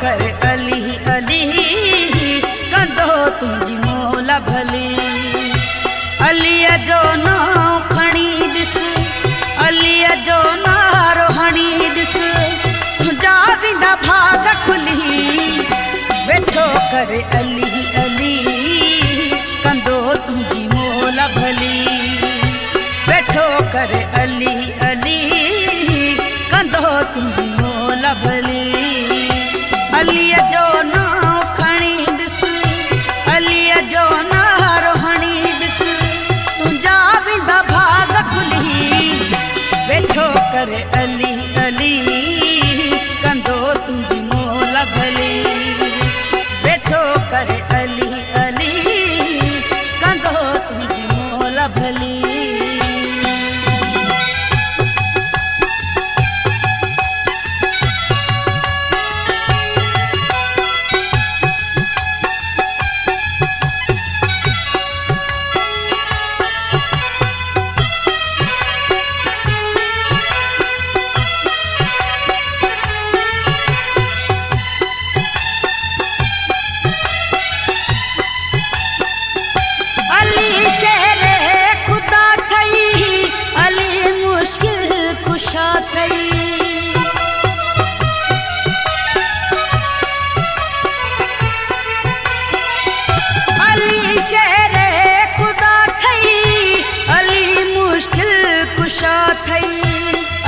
कर अली अली कंदो तुंहिंजी मौला भली। अलीअ जो नाम खणी ॾिस, अलीअ जो नारो हणी ॾिस, तुंहिंजा वेंदा भाग खुली। वेठो कर अली अली कंदो तुंहिंजी मौला भली। वेठो कर अली अली कंदो तुंहिंजी मौला भली। अलीअ जो नाम खणी ॾिस, अलीअ जो नारो हणी ॾिस, तुंहिंजा वेंदा भाग खुली। वेठो कर अली अली कंदो तुंहिंजी मौला भली। वेठो कर अली अली कंदो तुंहिंजी मौला भली।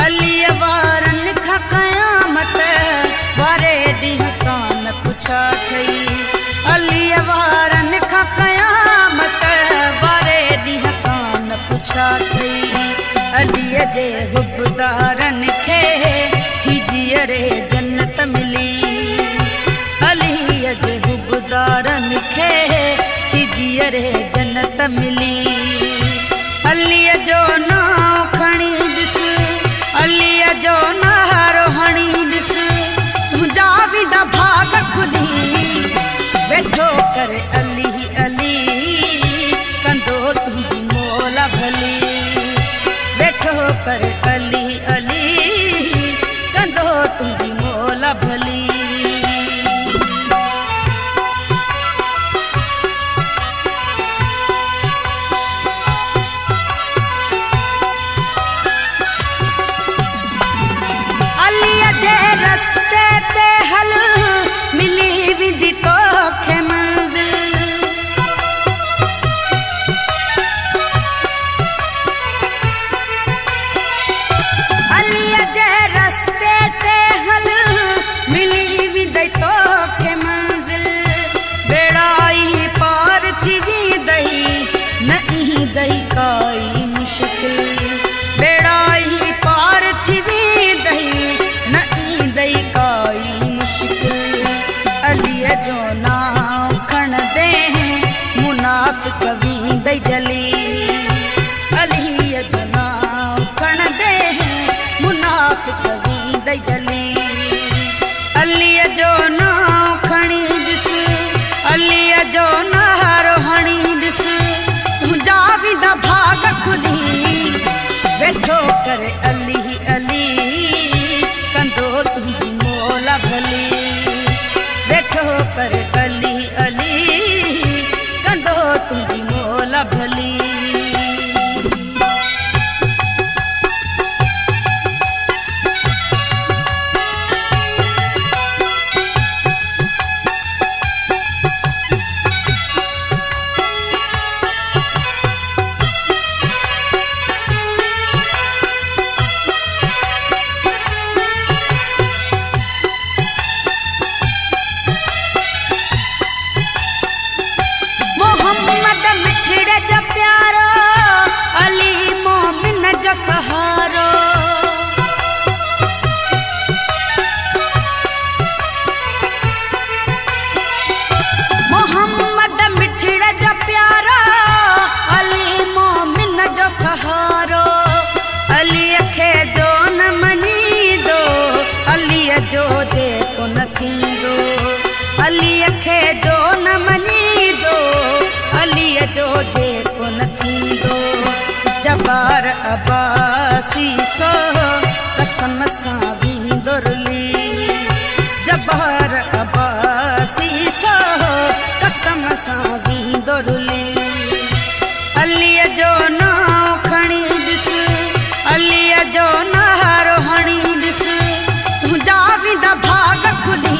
अलीअ वारनि खां क़यामत वारे ॾींहुं कान पुछा थई। अलीअ वारनि खां क़यामत वारे ॾींहुं कान पुछा थई। अलीअ जे हुबदारनि खे थी जीअरे जन्नत मिली। अलीअ जे हुबदारनि खे थी जीअरे जन्नत मिली। अलीअ जो नाम खणी ॾिस, अलीअ जो नारो हणी ॾिस, तुंहिंजा वेंदा भाग खुली। वेठो कर अली अली कंदो तुंहिंजी मौला भली। वेठो कर अली अली कंदो तुंहिंजी मौला भली। रस्ते ते हल मिली वेंदी तोखे मंज़िल। अलीअ जे रस्ते ते हल मिली वेंदी तोखे मंज़िल। बेड़ाई पार थी वेंदई न ईंदई काई मुश्किल। बेड़ाई पार थी वेंदई न ईंदई काई मुश्किल। अलीअ जो नाम खणंदे मुनाफ़िक़ वेंदई जली। अलीअ जो नाम खणंदे मुनाफ़िक़ वेंदई जली। अलीअ जो नाम खणी ॾिस, अलीअ जो नारो हणी ॾिस, तुंहिंजा वेंदा भाग खुली। वेठो कर अली अली कंदो तुंहिंजी मौला भली। वेठो कर अली अली कंदो तुंहिंजी मौला भली। सहारो मोहम्मद मिठड़ जा प्यारा, अली मोमिन जो सहारो। अलीअ खे जो न मञींदो, अलीअ जो जेको न थींदो। अलीअ खे जो न मञींदो, अलीअ जो जेको न थींदो। जबार अब्बासी सो कसम सां वींदो रुली। जबार सां वींदो रुली। अलीअ जो नाव खणी ॾिस, अलीअ जो नारो हणी ॾिस, तुंहिंजा वेंदा भाग खुली।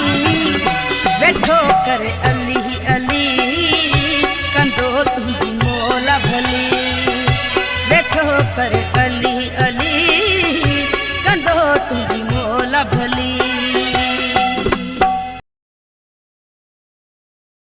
वेठो करे अली अली कंदो तुंहिंजी मोल भली। वेठो करे अली अली कंदो तुंहिंजी मोल भली।